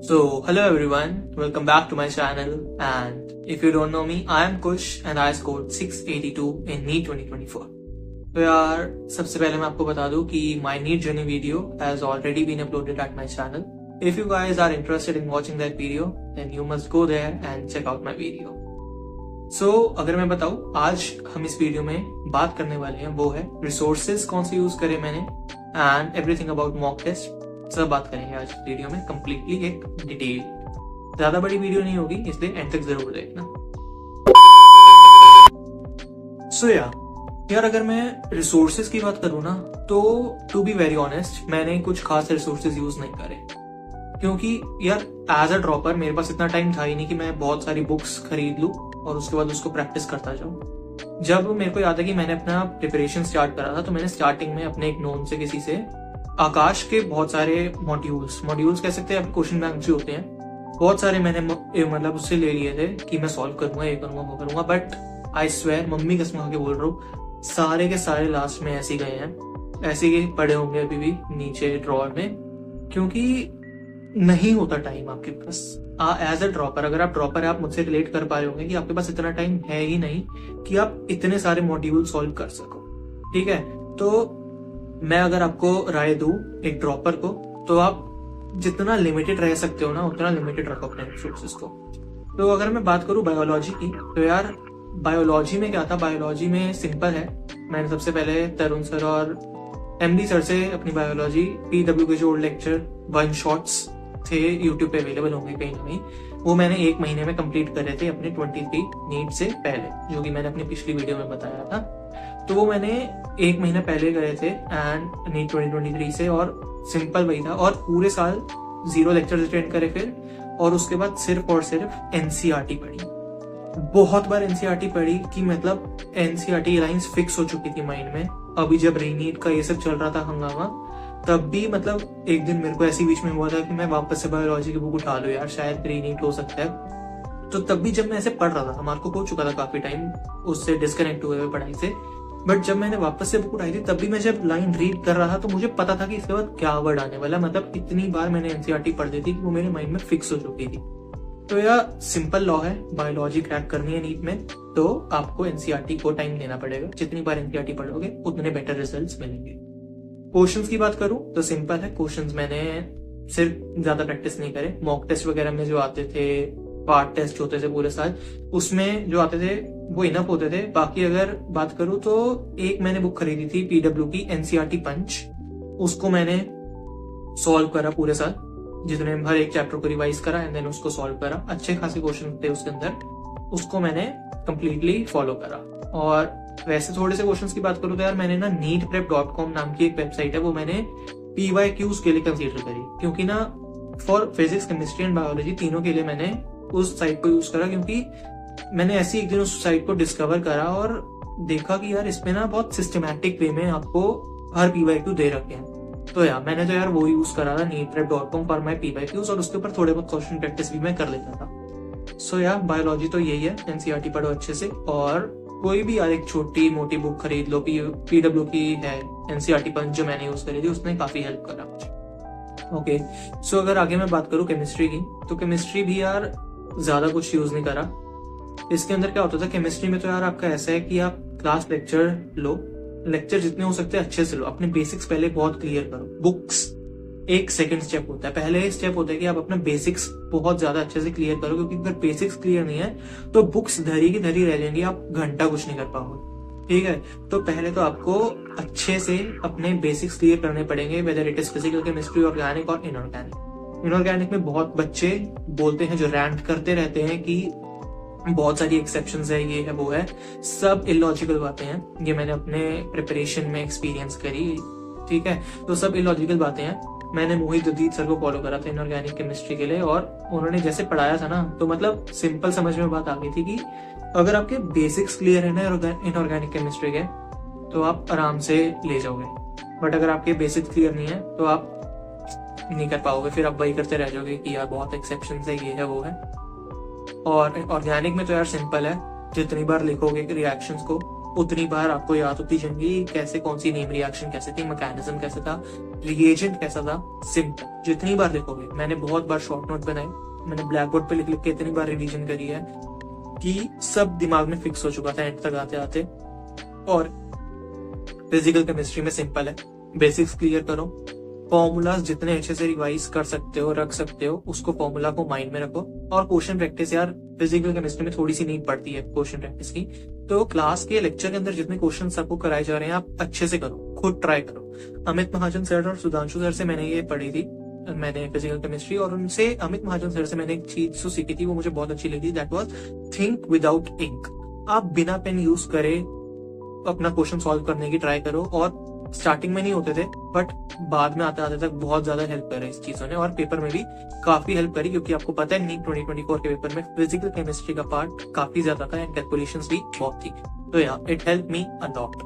So, hello everyone, welcome back to my channel, and if you don't know me, I am Kush and I scored 682 in NEET 2024. तो यार सबसे पहले मैं आपको बता दूं कि my NEET journey video has already been uploaded at my channel. If you guys are interested in watching that video, then you must go there and check out my video. So, अगर मैं बताऊं, आज हम इस video में बात करने वाले हैं वो है रिसोर्सेज कौन से यूज करे मैंने and everything about mock test. सब बात करेंगे आज वीडियो में कंप्लीटली एक डिटेल। ज्यादा बड़ी वीडियो नहीं होगी, इसलिए एंड तक जरूर देखना। सो यार अगर मैं रिसोर्सेज की बात करूँ ना, तो टू बी वेरी ऑनेस्ट मैंने कुछ खास रिसोर्सेज यूज नहीं करे, क्योंकि यार एज अ ड्रॉपर मेरे पास इतना टाइम था ही नहीं कि मैं बहुत सारी बुक्स खरीद लूं और उसके बाद उसको प्रैक्टिस करता जाऊं। जब मेरे को याद है कि मैंने अपना प्रिपरेशन स्टार्ट करा था, तो मैंने स्टार्टिंग में अपने एक नोन से किसी से आकाश के बहुत सारे मॉड्यूल्स कह सकते हैं, आपके क्वेश्चन बैंक जो होते हैं, बहुत सारे मैंने मतलब उससे ले लिए थे कि मैं सॉल्व करूंगा, ये करूंगा वो करूंगा। बट आई स्वेयर, मम्मी कसम खा के बोल रहा हूँ, सारे के सारे लास्ट में ऐसे गए हैं, ऐसे ही पड़े होंगे अभी भी नीचे ड्रॉअर में, क्योंकि नहीं होता टाइम आपके पास। एज अ ड्रॉपर, अगर आप ड्रॉपर है, आप मुझसे रिलेट कर पा रहे होंगे कि आपके पास इतना टाइम है ही नहीं कि आप इतने सारे मॉड्यूल सॉल्व कर सको। ठीक है, तो मैं अगर आपको राय दूं एक ड्रॉपर को, तो आप जितना लिमिटेड रह सकते हो ना, उतना लिमिटेड रखो अपने रिसोर्सेज को। तो अगर मैं बात करूं बायोलॉजी की, तो यार बायोलॉजी में क्या था, बायोलॉजी में सिंपल है। मैंने सबसे पहले तरुण सर और एमडी सर से अपनी बायोलॉजी पीडब्ल्यू के जो ओल्ड लेक्चर वन शॉट्स थे, यूट्यूब पे अवेलेबल होंगे कहीं ना कहीं, वो मैंने एक महीने में कंप्लीट करे थे अपने 23 नीट से पहले, जो कि मैंने अपनी पिछली वीडियो में बताया था। तो वो मैंने एक महीना पहले करे थे एंड नीट 2023 से, और सिंपल वही था, और पूरे साल 0 लेक्चर अटेंड करे फिर, और उसके बाद सिर्फ और सिर्फ एनसीईआरटी पढ़ी। बहुत बार एनसीईआरटी पढ़ी कि मतलब एनसीईआरटी लाइंस फिक्स हो चुकी थी माइंड में। अभी जब रीनीट का ये सब चल रहा था हंगामा, तब भी मतलब एक दिन मेरे को ऐसी बीच में हुआ था कि मैं वापस से बायोलॉजी की बुक उठा लूं यार, शायद रीनीट हो सकता है। तो तब भी जब मैं ऐसे पढ़ रहा था, मार्को हो चुका था काफी टाइम उससे डिस्कनेक्ट हुए हुए पढ़ाई से, बट जब मैंने वापस से बुक उठाई थी, तब भी मैं जब लाइन रीड कर रहा था, तो मुझे पता था कि इसके बाद क्या वर्ड आने वाला। मतलब इतनी बार मैंने एनसीईआरटी पढ़ दी थी कि वो मेरे माइंड में फिक्स हो चुकी थी। तो यह सिंपल लॉ है, बायोलॉजी क्रैक करनी है नीट में, तो आपको एनसीईआरटी को टाइम देना पड़ेगा। जितनी बार एनसीईआरटी पढ़ोगे उतने बेटर रिजल्ट्स मिलेंगे। क्वेश्चंस की बात करूं तो सिंपल है, क्वेश्चंस मैंने सिर्फ ज्यादा प्रैक्टिस नहीं करे। मॉक टेस्ट वगैरह में जो आते थे, पार्ट टेस्ट होते थे पूरे साल, उसमें जो आते थे वो इनफ होते थे। बाकी अगर बात करूं तो एक मैंने बुक खरीदी थी पीडब्ल्यू की, एनसीईआरटी पंच, उसको मैंने सॉल्व करा पूरे साल, जितने हर एक चैप्टर को रिवाइज करा एंड देन उसको सॉल्व करा। अच्छे खासे क्वेश्चन थे उसके अंदर, उसको मैंने कंप्लीटली फॉलो करा। और वैसे थोड़े से क्वेश्चंस की बात करूं तो यार मैंने ना neetprep.com नाम की एक वेबसाइट है, वो मैंने PYQs के लिए कंसीडर करी, क्योंकि ना for physics, chemistry and biology तीनों के लिए मैंने उस साइट को यूज करा, क्योंकि मैंने ऐसे एक दिन उस साइट को डिस्कवर करा और देखा कि यार इसमें ना बहुत सिस्टमैटिक वे में आपको हर PYQ दे रखे हैं। तो यार मैंने तो यार वो यूज करा था neetprep.com फॉर माई PYQs, और उसके ऊपर थोड़े बहुत क्वेश्चन प्रैक्टिस भी मैं कर लेता था। सो यार बायोलॉजी तो यही है, एनसीईआरटी पढ़ो अच्छे से, और कोई भी यार एक छोटी मोटी बुक खरीद लो। पीडब्ल्यू की है एनसीईआरटी पंच, जो मैंने यूज करी थी, उसने काफी हेल्प करा मुझे। ओके, सो अगर आगे मैं बात करूं केमिस्ट्री की, तो केमिस्ट्री भी यार ज्यादा कुछ यूज नहीं करा। इसके अंदर क्या होता था केमिस्ट्री में, तो यार आपका ऐसा है कि आप क्लास लेक्चर लो, लेक्चर जितने हो सकते हैं अच्छे से लो, अपने बेसिक्स पहले बहुत क्लियर करो। बुक्स एक सेकंड स्टेप होता है, पहले स्टेप होता है कि आप अपना बेसिक्स बहुत ज्यादा अच्छे से क्लियर करो, क्योंकि अगर बेसिक्स क्लियर नहीं है तो बुक्स धरी की धरी रह जाएंगी, आप घंटा कुछ नहीं कर पाओगे। ठीक है, तो पहले तो आपको अच्छे से अपने बेसिक्स क्लियर करने पड़ेंगे, whether it is physical chemistry, organic और इनऑर्गेनिक। इनऑर्गेनिक में बहुत बच्चे बोलते हैं, जो रैंट करते रहते हैं कि बहुत सारी एक्सेप्शंस है, ये है वो है, सब इलॉजिकल बातें हैं। ये मैंने अपने प्रिपरेशन में एक्सपीरियंस करी। ठीक है, तो सब इलॉजिकल बातें हैं। मैंने मोहित दीद सर को फॉलो करा था इनऑर्गेनिक केमिस्ट्री के लिए, और उन्होंने जैसे पढ़ाया था ना, तो मतलब सिंपल समझ में बात आ गई थी कि अगर आपके बेसिक्स क्लियर है ना इनऑर्गेनिक केमिस्ट्री के, तो आप आराम से ले जाओगे। बट अगर आपके बेसिक्स क्लियर नहीं है तो आप नहीं कर पाओगे, फिर आप वही करते रह जाओगे कि यार बहुत एक्सेप्शन है, ये है वो है। और ऑर्गेनिक में तो यार सिंपल है, जितनी बार लिखोगे रिएक्शंस को उतनी बार आपको याद होती जाएंगी कैसे कौन सी नेम रिएक्शन कैसे थी, मैकेनिज्म कैसे था, रिएजेंट कैसा था। सिंपल जितनी बार देखोगे, मैंने बहुत बार शॉर्ट नोट बनाए, मैंने ब्लैक बोर्ड पे लिख लिख के इतनी बार रिवीजन करी है कि सब दिमाग में फिक्स हो चुका था एंड तक आते आते। और फिजिकल केमिस्ट्री में सिंपल है, बेसिक्स क्लियर करो, फॉर्मूलाज जितने अच्छे से रिवाइज कर सकते हो रख सकते हो, उसको फॉर्मूला को माइंड में रखो। और क्वेश्चन प्रैक्टिस, यार फिजिकल केमिस्ट्री में थोड़ी सी नीड पड़ती है क्वेश्चन प्रैक्टिस की, तो क्लास के लेक्चर के अंदर जितने क्वेश्चन आपको कराए जा रहे हैं आप अच्छे से करो, खुद ट्राई करो। अमित महाजन सर और सुधांशु सर से मैंने ये पढ़ी थी, मैंने फिजिकल केमिस्ट्री, और उनसे अमित महाजन सर से मैंने एक चीज जो सीखी थी वो मुझे बहुत अच्छी लगी, that was think without ink. आप बिना पेन यूज करे अपना क्वेश्चन सॉल्व करने की ट्राई करो। और स्टार्टिंग में नहीं होते थे बट बाद में आते आते तक बहुत ज्यादा हेल्प करे इस चीजों ने, और पेपर में भी काफी हेल्प करी, क्योंकि आपको पता है नीट 2024 के पेपर में फिजिकल केमिस्ट्री का पार्ट काफी ज्यादा था एंड कैलकुलेशंस भी बहुत थी। तो या it help me a lot.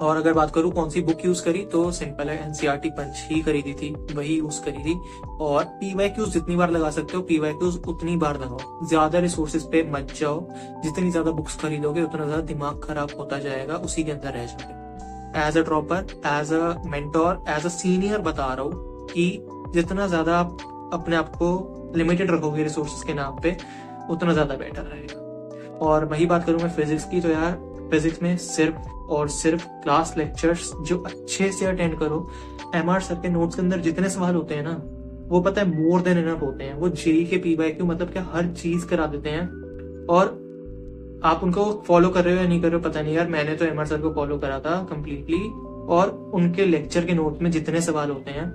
और अगर बात करूं कौन सी बुक यूज करी, तो सिंपल है, एनसीईआरटी पंच ही खरीदी थी, वही यूज करी थी। और पीवाईक्यूज जितनी बार लगा सकते हो पीवाईक्यूज उतनी बार लगाओ, ज्यादा रिसोर्सेज पे मत जाओ। जितनी ज्यादा बुक्स खरीदोगे उतना ज्यादा दिमाग खराब होता जाएगा, उसी के अंदर रह जाओगे। As a dropper, as a mentor, as a senior बता रहा हूँ कि जितना ज्यादा आप अपने आप को लिमिटेड रखोगे रिसोर्सेज के नाम पे, उतना ज्यादा बेटर रहेगा। और वही बात करूं मैं फिजिक्स की, तो यार फिजिक्स में सिर्फ और सिर्फ क्लास लेक्चर्स जो अच्छे से अटेंड करो। एमआर सर के नोट्स के अंदर जितने सवाल होते हैं ना, वो पता है मोर देन इनफ होते हैं। वो जेई के पीवाईक्यू मतलब क्या हर चीज करा देते हैं, और आप उनको फॉलो कर रहे हो या नहीं कर रहे हो पता नहीं यार। मैंने तो एमआर सर को फॉलो करा था कंप्लीटली, और उनके लेक्चर के नोट में जितने सवाल होते हैं,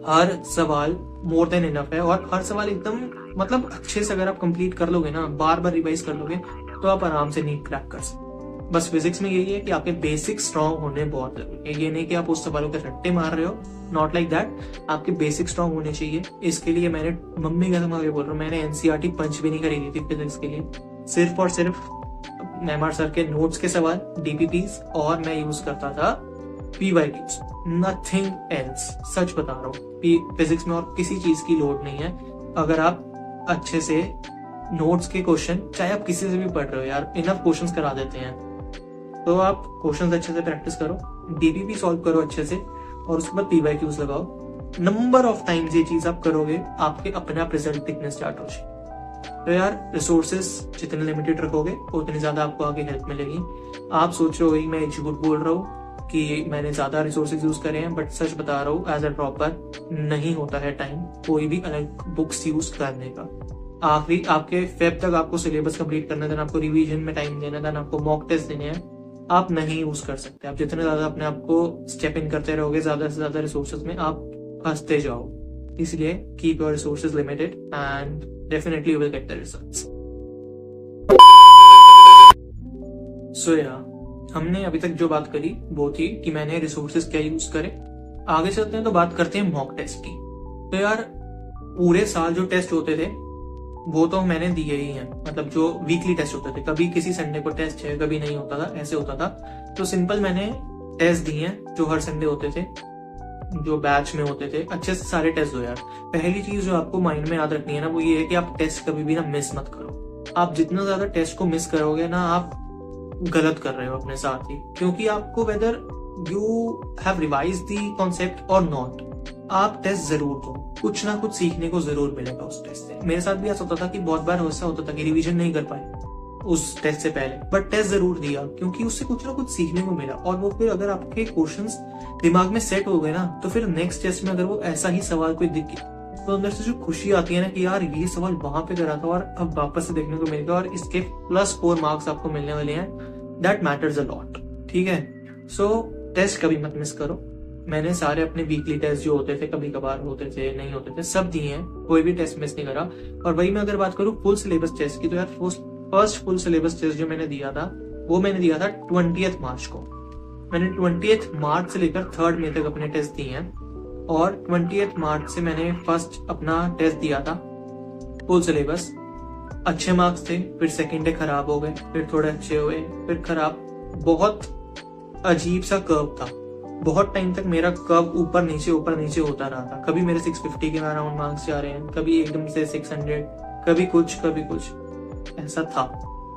हर सवाल मोर देन इनफ है। और हर सवाल एकदम मतलब अच्छे से अगर आप कंप्लीट कर लोगे ना, बार बार रिवाइज कर लोगे, तो आप आराम से नीट क्रैक कर सकते। बस फिजिक्स में यही है कि आपके बेसिक स्ट्रांग होने बहुत जरूरी है। ये नहीं कि आप उस सवालों के रट्टे मार रहे हो, नॉट लाइक दैट। आपके बेसिक स्ट्रांग होने चाहिए। इसके लिए मैंने मम्मी का आगे बोल रहा हूँ, मैंने एनसीईआरटी पंच भी नहीं खरीदी थी फिजिक्स के लिए, सिर्फ और सिर्फ एमआर सर के नोट्स के सवाल, डीपीपीस, और मैं यूज करता था पीवाईक्यूज, नथिंग एल्स। सच बता रहा हूँ, फिजिक्स में और किसी चीज की लोड नहीं है। अगर आप अच्छे से नोट्स के क्वेश्चन, चाहे आप किसी से भी पढ़ रहे हो यार, इनफ क्वेश्चंस करा देते हैं, तो आप क्वेश्चंस अच्छे से प्रैक्टिस करो, डीपीपी सॉल्व करो अच्छे से, और उसके बाद पीवाईक्यूज लगाओ। नंबर ऑफ टाइम्स ये चीज आप करोगे, आपके अपने आप रिजल्ट दिखने स्टार्ट हो जाए। तो यार रिसोर्सेस जितने लिमिटेड रखोगे उतनी ज्यादा आपको आगे हेल्प मिलेगी। आप सोच रहे हो मैं झूठ बोल रहा हूँ कि मैंने ज्यादा रिसोर्सेज यूज करे हैं, बट सच बता रहा हूँ एज अ ड्रॉपर नहीं होता है टाइम कोई भी अलग बुक्स यूज करने का। आखिरी आपके फेब तक आपको सिलेबस कंप्लीट करना है, आपको रिवीजन में टाइम देना है, आपको मॉक टेस्ट देने हैं, आप नहीं यूज कर सकते। आप जितने ज्यादा अपने आप को स्टेप इन करते रहोगे ज्यादा से ज्यादा रिसोर्सेज में, आप फंसते जाओ। इसलिए keep your resources limited and definitely you will get the results. So yeah हमने अभी तक जो बात करी वो थी कि मैंने रिसोर्सेज क्या यूज करे। आगे चलते हैं तो बात करते हैं मॉक टेस्ट की। तो यार पूरे साल जो टेस्ट होते थे वो तो मैंने दिए ही हैं, मतलब जो वीकली टेस्ट होते थे, कभी किसी संडे को टेस्ट है कभी नहीं होता था, ऐसे होता था। तो सिंपल मैंने टेस्ट दिए हैं जो हर संडे होते थे, जो बैच में होते थे। अच्छे से सारे टेस्ट दो यार। पहली चीज जो आपको माइंड में याद रखनी है ना, वो ये है कि आप टेस्ट कभी भी ना मिस मत करो। आप जितना ज्यादा टेस्ट को मिस करोगे ना, आप गलत कर रहे हो अपने साथ ही, क्योंकि आपको whether you have revise the concept और नॉट, आप टेस्ट जरूर दो, कुछ ना कुछ सीखने को जरूर मिलेगा उस टेस्ट से। मेरे साथ भी ऐसा होता था कि बहुत बार ऐसा होता था कि रिवीजन नहीं कर पाए उस टेस्ट से पहले, बट टेस्ट जरूर दिया क्योंकि उससे कुछ ना कुछ सीखने को मिला। और वो फिर अगर आपके क्वेश्चंस दिमाग में सेट हो गए ना, तो फिर नेक्स्ट टेस्ट में अगर वो ऐसा ही सवाल कोई दिख गया, तो अंदर से जो खुशी आती है ना कि यार ये सवाल वहां पे करा था और अब वापस से देखने को मिलेगा और इसके +4 मार्क्स आपको मिलने वाले हैं, दैट मैटर्स अ लॉट। ठीक है, सो टेस्ट कभी मत मिस करो। मैंने सारे अपने वीकली टेस्ट जो होते थे, कभी कभार होते थे नहीं होते थे, सब दिए हैं, कोई भी टेस्ट मिस नहीं करा। और वही मैं अगर बात करूँ फुल सिलेबस टेस्ट की, तो यार फर्स्ट फुल सिलेबस टेस्ट जो मैंने दिया था वो मैंने दिया था 20 मार्च को। मैंने 20 मार्च से लेकर 3 मई तक अपने टेस्ट दिए हैं, और 20 मार्च से मैंने फर्स्ट अपना टेस्ट दिया था फुल सिलेबस। अच्छे मार्क्स थे, फिर सेकेंड डे खराब हो गए, फिर थोड़े अच्छे हुए, फिर खराब। बहुत अजीब सा कर्व था, बहुत टाइम तक मेरा कर्व ऊपर नीचे होता रहा था। कभी मेरे 650 के अराउंड मार्क्स जा रहे हैं, कभी एकदम से 600, कभी कुछ ऐसा था।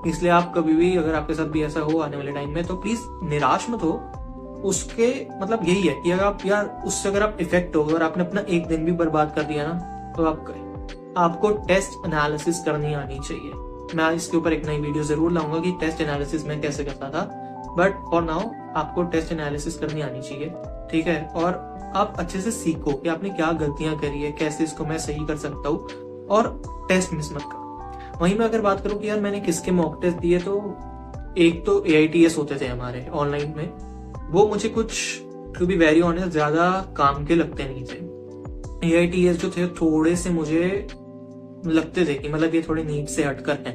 इसलिए आप कभी भी, अगर आपके साथ भी ऐसा हो आने वाले टाइम में, तो प्लीज निराश मत हो। उसके मतलब यही है कि अगर आप यार उससे अगर आप इफेक्ट हो, अगर आपने अपना एक दिन भी बर्बाद कर दिया ना, तो आपको टेस्ट एनालिसिस करनी आनी चाहिए। मैं इसके ऊपर एक नई वीडियो जरूर लाऊंगा कि टेस्ट एनालिसिस में कैसे करता था, बट फॉर नाउ आपको टेस्ट एनालिसिस करनी आनी चाहिए, ठीक है। और आप अच्छे से सीखो कि आपने क्या गलतियां करी है, कैसे इसको मैं सही कर सकता हूँ, और टेस्ट मिस मत करो। वहीं मैं अगर बात करूं कि यार मैंने किसके मॉक टेस्ट दिए, तो एक तो AITS होते थे हमारे ऑनलाइन में, वो मुझे कुछ टू बी वेरी ऑनेस्ट ज्यादा काम के लगते नहीं थे। AITS जो थे थोड़े से मुझे लगते थे कि मतलब ये थोड़े नीट से हटकर हैं,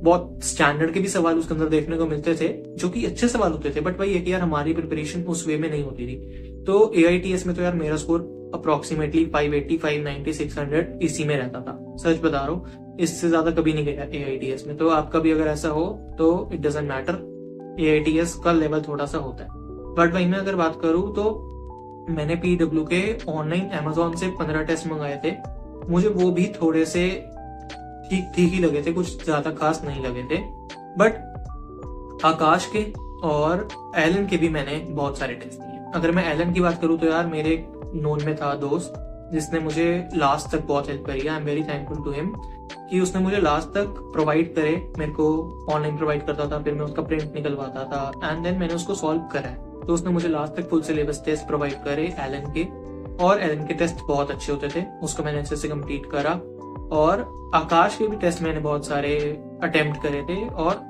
बहुत स्टैंडर्ड के भी सवाल उसके अंदर देखने को मिलते थे जो कि अच्छे सवाल होते थे, बट वही है कि यार हमारी प्रिपरेशन उस वे में नहीं होती थी। तो AITS में तो यार मेरा स्कोर अप्रोक्सीमेटली 580, 590, 600 इसी में रहता था, सच बता रहा हूँ, इससे ज्यादा कभी नहीं गया AITS में। तो आपका भी अगर ऐसा हो तो इट डजंट मैटर, AITS का लेवल थोड़ा सा होता है। बट वही मैं अगर बात करूँ तो मैंने PW के ऑनलाइन Amazon से 15 टेस्ट मंगाए थे, मुझे वो भी थोड़े से ठीक ठीक ही लगे थे, कुछ ज्यादा खास नहीं लगे थे। बट आकाश के और एलन के भी मैंने बहुत सारे टेस्ट दिए। अगर मैं एलन की बात करूं तो यार मेरे नोन में था दोस्त जिसने मुझे लास्ट तक बहुत हेल्प करी है। I am very thankful to him कि उसने मुझे लास्ट तक प्रोवाइड करे, मेरे को ऑनलाइन प्रोवाइड करता था, फिर मैं उसका प्रिंट निकलवाता था एंड देन मैंने उसको सॉल्व करा है। तो उसने मुझे लास्ट तक फुल सिलेबस टेस्ट प्रोवाइड करे एलन के, और एलन के टेस्ट बहुत अच्छे होते थे, उसको मैंने अच्छे से कंप्लीट करा। और आकाश के भी टेस्ट मैंने बहुत सारे अटेम्प्ट करे थे और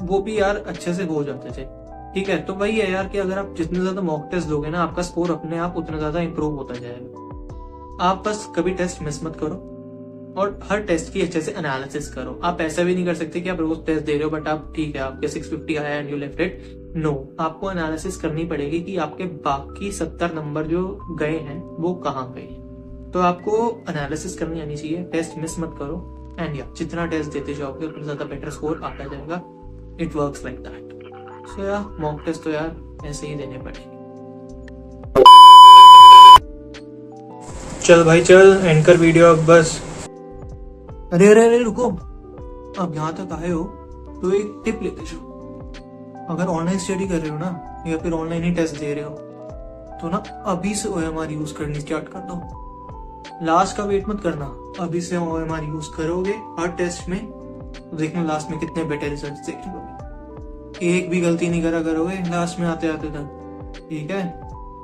वो भी यार अच्छे से हो जाते थे, ठीक है। तो वही है यार कि अगर आप जितने ज्यादा मॉक टेस्ट दोगे ना, आपका स्कोर अपने आप उतना ज्यादा इंप्रूव होता जाएगा। आप बस कभी टेस्ट मिस मत करो और हर टेस्ट की अच्छे से एनालिसिस करो। आप ऐसा भी नहीं कर सकते कि आप रोज टेस्ट दे रहे हो बट आप ठीक है आपके 650 आया and you left it. No, आपको एनालिसिस करनी पड़ेगी कि आपके बाकी 70 नंबर जो गए हैं वो कहाँ गए। तो आपको एनालिसिस करनी आनी चाहिए, टेस्ट मिस मत करो एंड या जितना टेस्ट देते जाओगे उतना ज्यादा बेटर स्कोर आता जाएगा। It works like that. So yeah mock test तो यार ऐसे ही देने पड़ेंगे। चल भाई चल, एंड कर वीडियो अब बस। अरे अरे अरे रुको, अब यहाँ तक आए हो तो एक टिप लेते जाओ। अगर ऑनलाइन स्टडी कर रहे हो ना या फिर ऑनलाइन ही टेस्ट दे रहे हो तो ना अभी से OMR यूज करनी स्टार्ट कर दो। लास्ट का वेट मत करना, अभी से OMR यूज करोगे हर टेस्ट में तो देखना लास्ट में कितने बेटर रिजल्ट देखने को। एक भी गलती नहीं करा करोगे लास्ट में आते आते तक, ठीक है।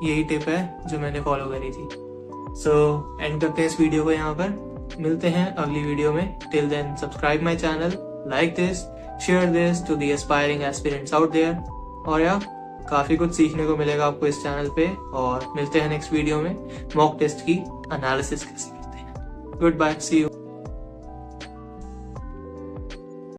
यही टिप है जो मैंने फॉलो करी थी। सो एंड करते हैं इस वीडियो को यहाँ पर, मिलते हैं अगली वीडियो में। Till then subscribe my channel, like this, share this to the aspiring aspirants out there. और यार काफी कुछ सीखने को मिलेगा आपको इस चैनल पे। और मिलते हैं नेक्स्ट वीडियो में, मॉक टेस्ट की एनालिसिस कैसे करते हैं। Goodbye, see you.